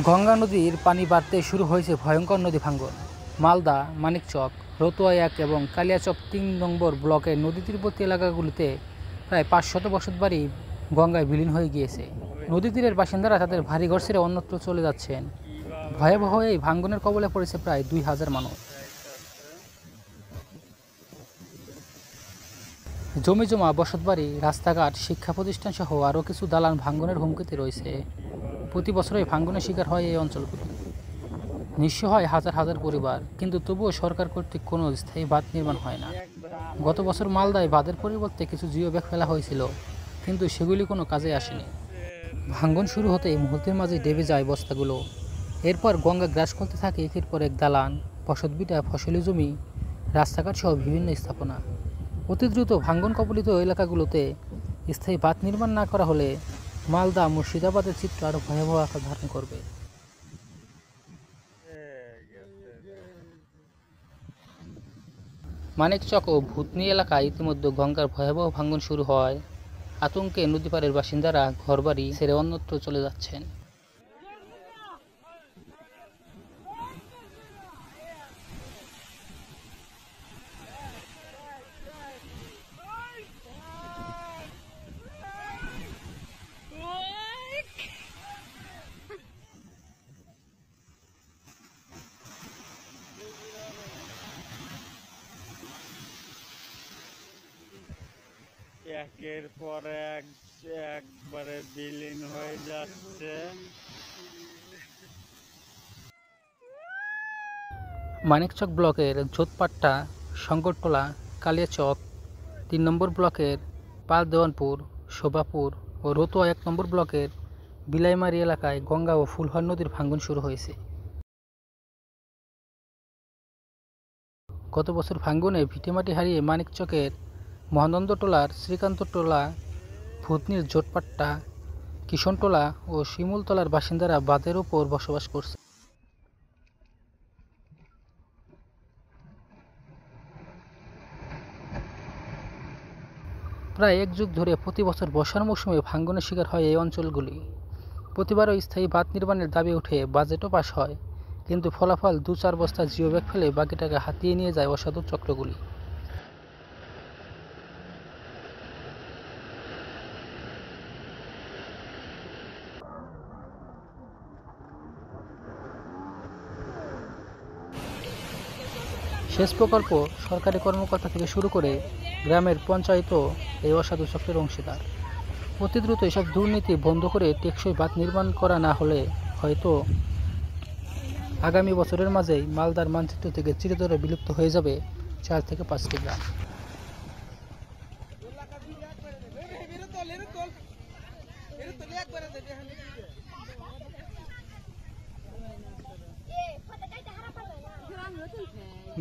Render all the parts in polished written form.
গঙ্গা নদীর পানি বাড়তে শুরু হয়েছে ভয়ঙ্কর নদী ভাঙ্গন। মালদা, মানিকচক, রতুয়া 1 এবং কালিয়াচক 3 নম্বর ব্লকের নদী তীরবর্তী এলাকাগুলিতে প্রায় 500 বসতবাড়ি গঙ্গায় বিলীন হয়ে গিয়েছে। নদী তীরের বাসিন্দারা তাদের ভারী ঘর ছেড়ে অন্যত্র চলে যাচ্ছেন। ভয়াবহ এই ভাঙ্গনের কবলে পড়েছে প্রায় 2000 মানুষ। জমিজমা, বসতবাড়ি, রাস্তাঘাট, শিক্ষা প্রতিষ্ঠান সহ আরও কিছু দালান ভাঙ্গনের হুমকিতে রয়েছে। প্রতি বছরই ভাঙ্গনের শিকার হয় এই অঞ্চলগুলি। নিঃস্ব হয় হাজার হাজার পরিবার, কিন্তু তবুও সরকার কর্তৃক কোনো স্থায়ী বাঁধ নির্মাণ হয় না। গত বছর মালদায় বাঁধের পরিবর্তে কিছু জিও ব্যাগ ফেলা হয়েছিল, কিন্তু সেগুলি কোনো কাজে আসেনি। ভাঙ্গন শুরু হতেই মুহূর্তের মাঝে ডেবে যায় বস্তাগুলো। এরপর গঙ্গা গ্রাস করতে থাকে একের পর এক দালান, বসতভিটা, ফসলি জমি, রাস্তাঘাট সহ বিভিন্ন স্থাপনা। অতি দ্রুত ভাঙ্গন কবলিত এলাকাগুলোতে স্থায়ী বাঁধ নির্মাণ না করা হলে মালদা, মুর্শিদাবাদের চিত্র আরও ভয়াবহ আকার ধারণ করবে। মানিকচক ও ভূতনি এলাকায় ইতিমধ্যে গঙ্গার ভয়াবহ ভাঙ্গন শুরু হয়। আতঙ্কে নদীপাড়ের বাসিন্দারা ঘরবাড়ি ছেড়ে অন্যত্র চলে যাচ্ছেন। একের পর এক একবারে বিলীন হয়ে যাচ্ছে। মানিকচক ব্লকের জোতপাট্টা, শঙ্করটোলা, কালিয়াচক, 3 নম্বর ব্লকের পালদেওয়ানপুর, শোভাপুর ও রতুয়া 1 নম্বর ব্লকের বিলাইমারি এলাকায় গঙ্গা ও ফুলহর নদীর ভাঙ্গন শুরু হয়েছে। গত বছর ভাঙ্গনে ভিটেমাটি হারিয়ে মানিকচকের মহানন্দটোলার শ্রীকান্তটোলা, ভূতনির জোটপাট্টা, কিশনটোলা ও শিমুলতলার বাসিন্দারা বাঁধের উপর বসবাস করছে। প্রায় 1 যুগ ধরে প্রতি বছর বর্ষার মৌসুমে ভাঙ্গনের শিকার হয় এই অঞ্চলগুলি। প্রতিবারও স্থায়ী বাঁধ নির্মাণের দাবি উঠে, বাজেটও পাস হয়, কিন্তু ফলাফল 2-4 বস্তা জিও ব্যাগ ফেলে বাকি টাকা হাতিয়ে নিয়ে যায় অসাধু চক্রগুলি। সেচ প্রকল্প, সরকারি কর্মকর্তা থেকে শুরু করে গ্রামের পঞ্চায়েতও এই অসাধু চক্রের অংশীদার। অতি দ্রুত এসব দুর্নীতি বন্ধ করে টেকসই বাঁধ নির্মাণ করা না হলে হয়তো আগামী বছরের মাঝেই মালদার মানচিত্র থেকে চিরতরে বিলুপ্ত হয়ে যাবে 4 থেকে 5টি গ্রাম।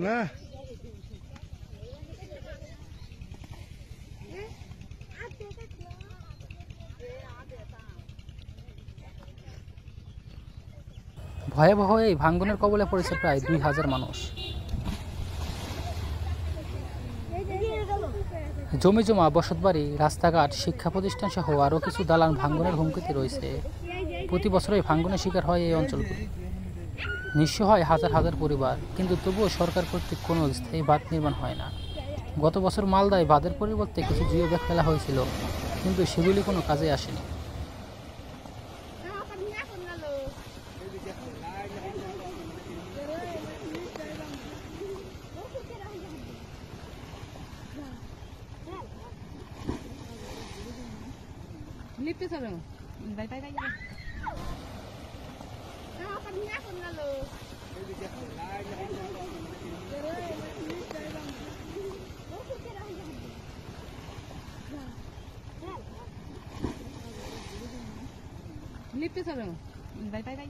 না ভয়াবহ এই ভাঙ্গনের কবলে পড়েছে প্রায় 2000 মানুষ। জমিজমা, বসতবাড়ি, রাস্তাঘাট, শিক্ষা প্রতিষ্ঠান সহ আরও কিছু দালান ভাঙ্গনের হুমকিতে রয়েছে। প্রতি বছরই ভাঙ্গনের শিকার হয় এই অঞ্চলগুলি। নিঃস্ব হয় হাজার হাজার পরিবার, কিন্তু তবুও সরকার কর্তৃক কোনো স্থায়ী বাঁধ নির্মাণ হয় না। গত বছর মালদায় বাঁধের পরিবর্তে কিছু জিও ব্যাগ ফেলা হয়েছিল, কিন্তু সেগুলি কোনো কাজে আসেনি। লিপতে চলো বাই বাই বাই লিপতে চলো বাই বাই বাই